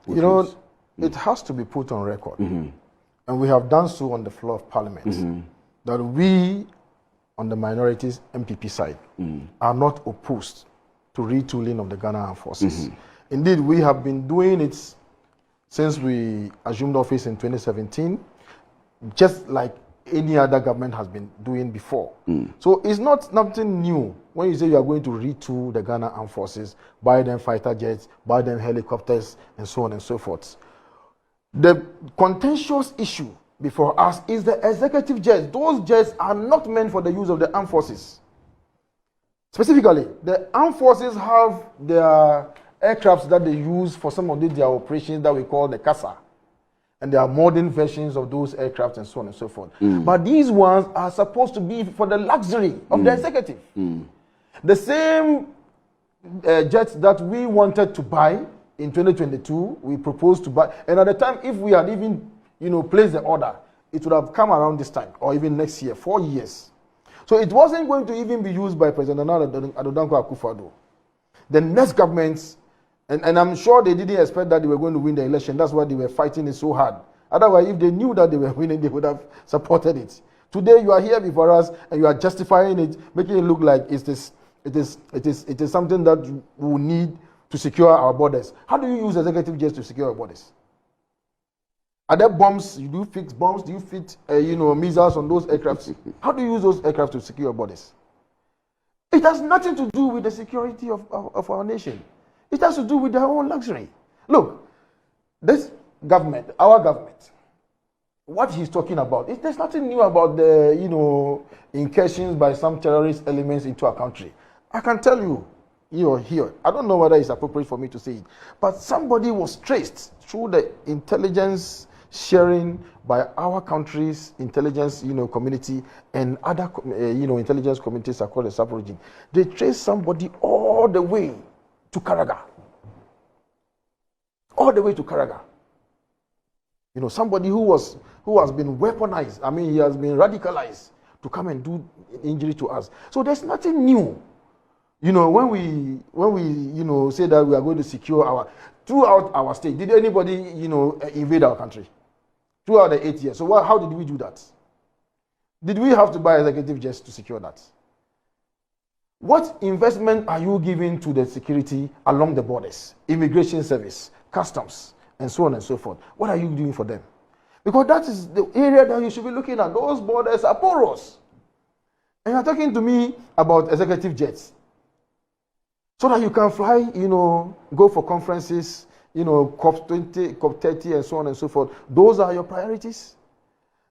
it has to be put on record, and we have done so on the floor of Parliament, that we, on the minorities NPP side, are not opposed to retooling of the Ghana Armed Forces. Indeed, we have been doing it since we assumed office in 2017, just like any other government has been doing before. So it's not nothing new when you say you are going to retool the Ghana Armed Forces, buy them fighter jets, buy them helicopters, and so on and so forth. The contentious issue before us is the executive jets. Those jets are not meant for the use of the armed forces. Specifically, the armed forces have their aircrafts that they use for some of their operations that we call the CASA. And there are modern versions of those aircrafts and so on and so forth. But these ones are supposed to be for the luxury of the executive. The same jets that we wanted to buy in 2022, we proposed to buy. And at the time, if we had even placed the order, it would have come around this time, or even next year, 4 years. So it wasn't going to even be used by President Adodankwa Akufo-Addo. The next governments, and I'm sure they didn't expect that they were going to win the election. That's why they were fighting it so hard. Otherwise, if they knew that they were winning, they would have supported it. Today, you are here before us, and you are justifying it, making it look like it is something that we need to secure our borders. How do you use executive jets to secure our borders? Are there bombs? You do fix bombs? Do you fit missiles on those aircrafts? How do you use those aircraft to secure our borders? It has nothing to do with the security of our nation. It has to do with their own luxury. Look, this government, our government, what he's talking about, there's nothing new about the, incursions by some terrorist elements into our country. I can tell you, here, I don't know whether it's appropriate for me to say it, but somebody was traced through the intelligence sharing by our country's intelligence, community and other, intelligence communities across the sub-region. They traced somebody all the way to Karaga. All the way to Karaga. Somebody who has been weaponized. I mean, he has been radicalized to come and do injury to us. So there's nothing new. When we say that we are going to secure throughout our state, did anybody, invade our country? Throughout the 8 years. So how did we do that? Did we have to buy executive jets to secure that? What investment are you giving to the security along the borders? Immigration service, customs, and so on and so forth. What are you doing for them? Because that is the area that you should be looking at. Those borders are porous. And you're talking to me about executive jets. So that you can fly, go for conferences, COP20, COP30, and so on and so forth. Those are your priorities.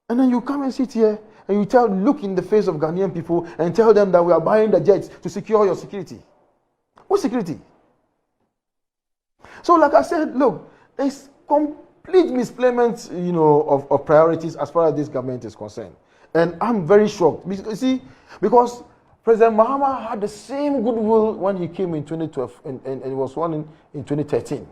And then you come and sit here and you look in the face of Ghanaian people and tell them that we are buying the jets to secure your security. What security? So like I said, look, there's complete misplacement, of priorities as far as this government is concerned. And I'm very shocked. Because President Mahama had the same goodwill when he came in 2012 and he was sworn in 2013.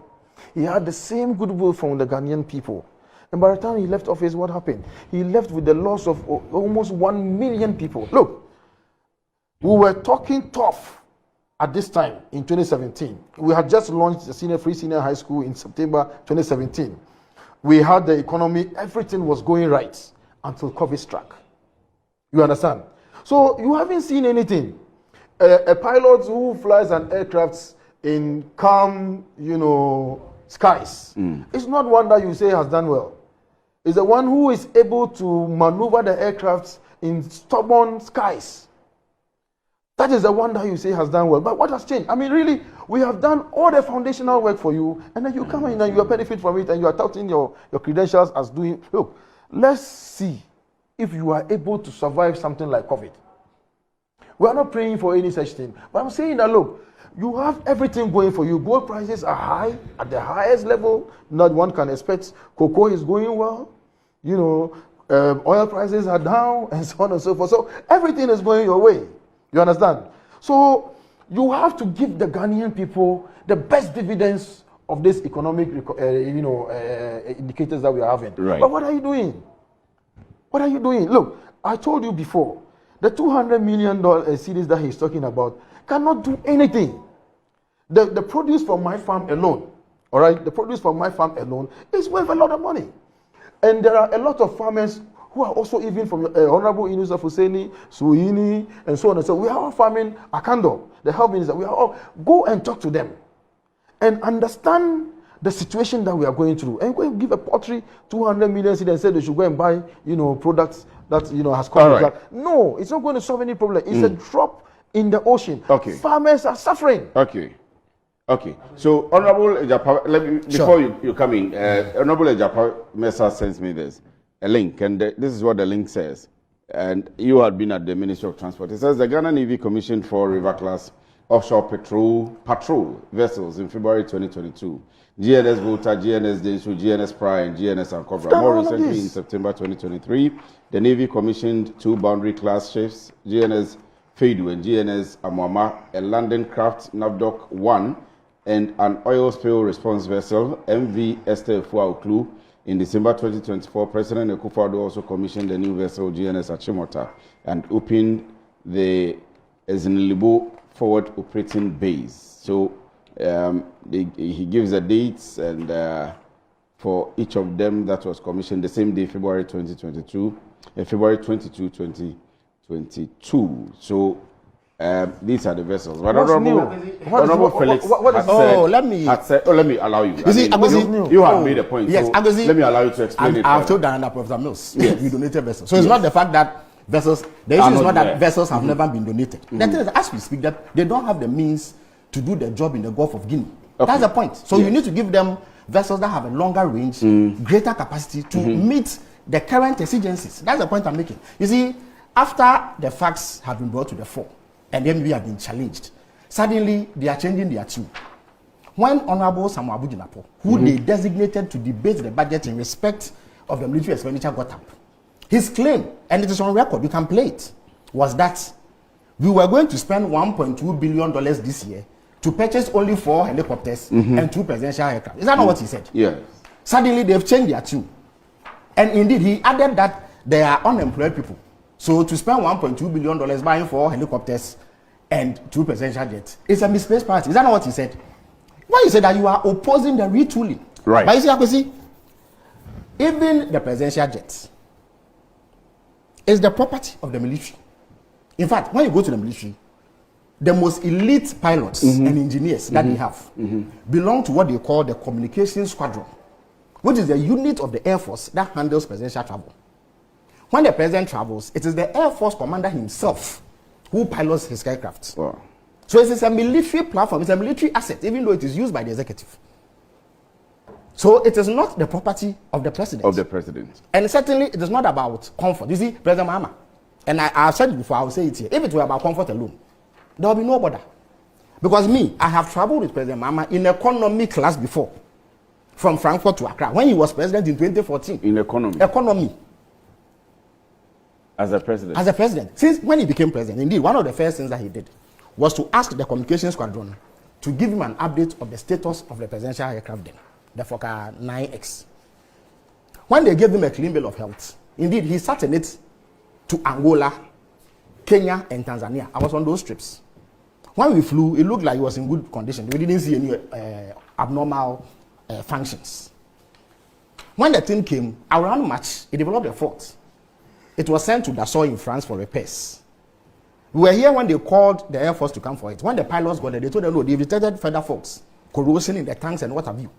He had the same goodwill from the Ghanaian people. And by the time he left office, what happened? He left with the loss of almost 1 million people. Look, we were talking tough at this time in 2017. We had just launched the free senior high school in September 2017. We had the economy, everything was going right until COVID struck. You understand? So you haven't seen anything. A pilot who flies an aircraft in calm, skies, it's not one that you say has done well. It's the one who is able to maneuver the aircraft in stubborn skies. That is the one that you say has done well. But what has changed? I mean, really, we have done all the foundational work for you, and then you come in and you benefit from it, and you are touting your credentials as doing. Look, let's see if you are able to survive something like COVID. We are not praying for any such thing. But I'm saying that, look, you have everything going for you. Gold prices are high, at the highest level not one can expect. Cocoa is going well. Oil prices are down, and so on and so forth. So everything is going your way. You understand? So you have to give the Ghanaian people the best dividends of this economic, indicators that we are having. Right. But what are you doing? What are you doing? Look, I told you before, the $200 million series that he's talking about cannot do anything. The produce from my farm alone All right, the produce from my farm alone is worth a lot of money. And there are a lot of farmers who are also even from Honorable Inus of Husseini, Suini, and so on and so on. We are all farming Akando, the health minister. We are all, go and talk to them and understand the situation that we are going through. And go and give a poultry 200 million seed and say they should go and buy, products that, has come. Right. No, it's not going to solve any problem. It's a drop in the ocean. Okay. Farmers are suffering. Okay. So, Honorable Ejapa, before you come in, Honorable Ejapa Mesa sends me a link, and this is what the link says. And you had been at the Ministry of Transport. It says the Ghana Navy commissioned 4 river-class offshore patrol vessels in February 2022. GNS Volta, GNS Densu, GNS Pride, and GNS Ankobra. More recently, in September 2023, the Navy commissioned 2 boundary-class ships, GNS Fedu and GNS Amwama, a landing craft Navdoc 1, and an oil spill response vessel, MV Esther Fuauklu. In December 2024, President Akufo-Addo also commissioned a new vessel, GNS Achimota, and opened the Ezinilibo forward operating base. So he gives the dates and for each of them that was commissioned the same day, February 2022, February 22, 2022. So these are the vessels. But Honorable Felix let me allow you. You see, you have made a point. Yes, so let me allow you to explain it. I've told Dana Professor Mills, we donated vessels. So it's not the fact that vessels, the issue is not that vessels have never been donated. The thing is, as we speak, that they don't have the means to do the job in the Gulf of Guinea. Okay. That's the point. So you need to give them vessels that have a longer range, greater capacity to meet the current exigencies. That's the point I'm making. You see, after the facts have been brought to the fore, and then we have been challenged, suddenly they are changing their tune. When Honorable Samuel Abujinapo, who they designated to debate the budget in respect of the military expenditure, got up, his claim, and it is on record, you can play it, was that we were going to spend $1.2 billion this year to purchase only 4 helicopters and 2 presidential aircraft. Is that not what he said? Yes. Suddenly they've changed their tune. And indeed, he added that they are unemployed people. So to spend $1.2 billion buying 4 helicopters and 2 presidential jets, it's a misplaced priority. Is that not what he said? Why you said that you are opposing the retooling? Right. But you see, even the presidential jets is the property of the military. In fact, when you go to the military, the most elite pilots and engineers that they have belong to what they call the communications squadron, which is the unit of the Air Force that handles presidential travel. When the president travels, it is the Air Force commander himself who pilots his aircraft. Wow. So it is a military platform, it's a military asset, even though it is used by the executive. So it is not the property of the president. And certainly it is not about comfort. You see, President Mahama, and I've said it before, I will say it here, if it were about comfort alone, there will be no bother. Because I have traveled with President Mahama in economy class before, from Frankfurt to Accra, when he was president in 2014. In economy? Economy. As a president? As a president. Since when he became president, indeed, one of the first things that he did was to ask the communications squadron to give him an update of the status of the presidential aircraft then, the Fokker 9X. When they gave him a clean bill of health, indeed, he sat in it to Angola, Kenya, and Tanzania. I was on those trips. When we flew, it looked like he was in good condition. We didn't see any abnormal functions. When the team came, around March, it developed a fault. It was sent to Dassault in France for repairs. We were here when they called the Air Force to come for it. When the pilots got there, they told them, no, they've detected further faults, corrosion in the tanks and what have you.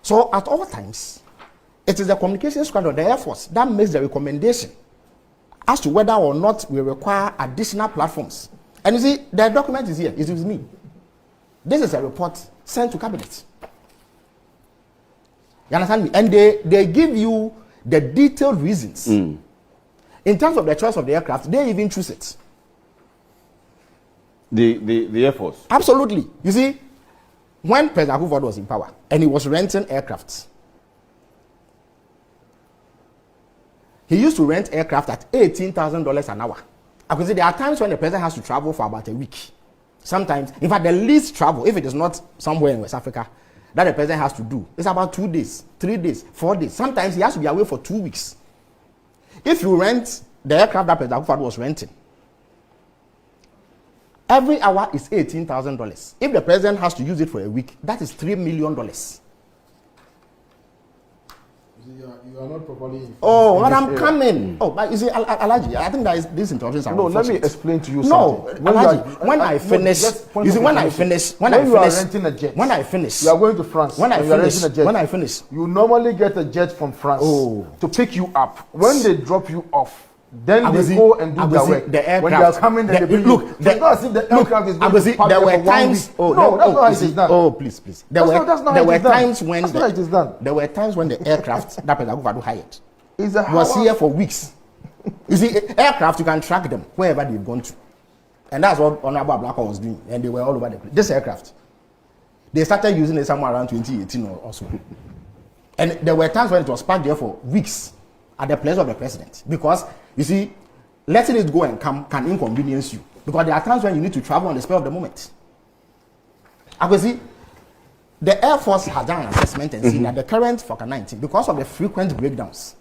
So at all times, it is the communications squadron, the Air Force, that makes the recommendation as to whether or not we require additional platforms. And you see, the document is here, it is with me. This is a report sent to cabinet. You understand me? And they give you the detailed reasons. In terms of the choice of the aircraft, they even choose it. The Air Force? Absolutely. You see, when President Akufo-Addo was in power and he was renting aircrafts, he used to rent aircraft at $18,000 an hour. I could say there are times when the president has to travel for about a week. Sometimes, in fact, the least travel, if it is not somewhere in West Africa, that the president has to do, is about 2 days, 3 days, 4 days. Sometimes he has to be away for 2 weeks. If you rent the aircraft that President Akufo-Addo was renting, Every hour is $18,000. If the president has to use it for a week, that is $3 million. You are not properly informed. Oh, but I'm coming. Oh, but you see, Alaji, I think that these interruptions are let me explain to you something. No, Alaji, when I finish, you see, when I finish, you are renting a jet, when I finish, you are going to France. When I finish, you normally get a jet from France to pick you up. When they drop you off, then they go and do their work. The aircraft, when they are coming, then they bring you. Look, it's not as if the aircraft is going to park there for 1 week. That's not how it is done. Oh, please. There were times when the aircraft that Pedagogado hired was here for weeks. You see, aircraft, you can track them wherever they've gone to. And that's what Honorable Blacker was doing. And they were all over the place. This aircraft, they started using it somewhere around 2018 or so. And there were times when it was parked there for weeks at the place of the president. Because, you see, letting it go and come can inconvenience you. Because there are times when you need to travel on the spur of the moment. I can see, the Air Force has done an assessment and seen that the current Fokker 19, because of the frequent breakdowns,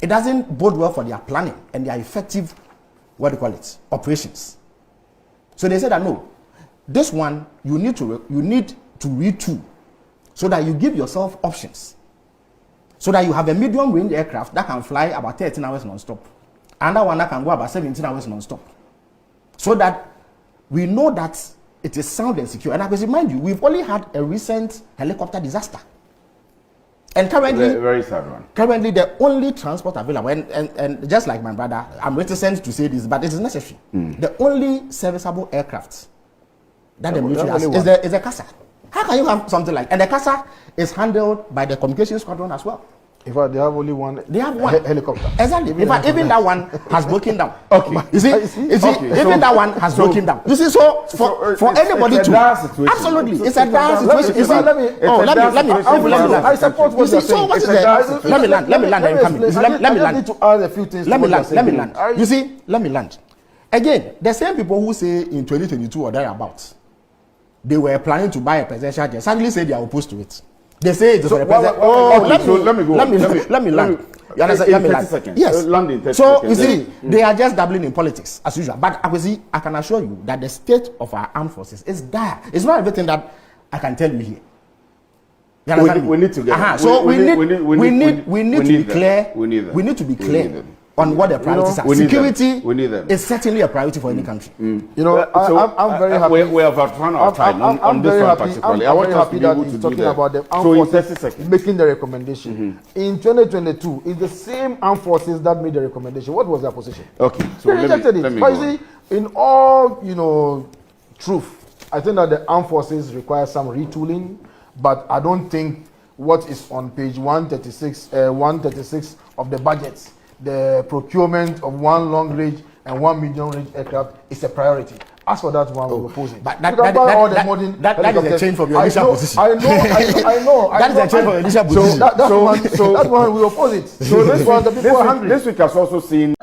it doesn't bode well for their planning and their effective, operations. So they said that no, this one you need to retool so that you give yourself options. So that you have a medium range aircraft that can fly about 13 hours non-stop. Another one that can go about 17 hours non-stop. So that we know that it is sound and secure. And I can remind you, we've only had a recent helicopter disaster. And currently, very sad one. Currently, the only transport available, and just like my brother, I'm reticent to say this, but it is necessary. The only serviceable aircraft that the military has is a CASA. How can you have something like? And the CASA is handled by the communications squadron as well. In fact, they have only one. They have one helicopter. Exactly. In fact, even that one has broken down. Okay. You see, even that one has broken down. You see, so for anybody to absolutely, it's a dire situation. You see, let me. I support what you're saying. Let me land. I'm coming. Let me land. Need to add a few things. Let me land. You see, let me land. Again, the same people who say in 2022 or thereabouts, they were planning to buy a presidential jet, suddenly say they are opposed to it. They say it is for the president. Let me go. Let me land. You understand? Let me land. Yes. So you see, they are just dabbling in politics as usual. But I can assure you that the state of our armed forces is dire. It's not everything that I can tell you here. You understand? We need to get. So we need to be clear. We need to be clear on what the priorities are. Security is certainly a priority for any country. You know, I'm very happy. We have run out of time on this one particularly. I'm very happy that he's talking about the armed forces making the recommendation. In 2022, it's the same armed forces that made the recommendation. What was their position? Okay, so they rejected it. But you see, in all truth, I think that the armed forces require some retooling, but I don't think what is on page 136 of the budget, the procurement of one long range and one medium range aircraft, is a priority. As for that one, we're opposing. But that is a change from your initial position. I know. That is a change from your initial position. That one, we oppose it. So this one, the people are hungry. This week has also seen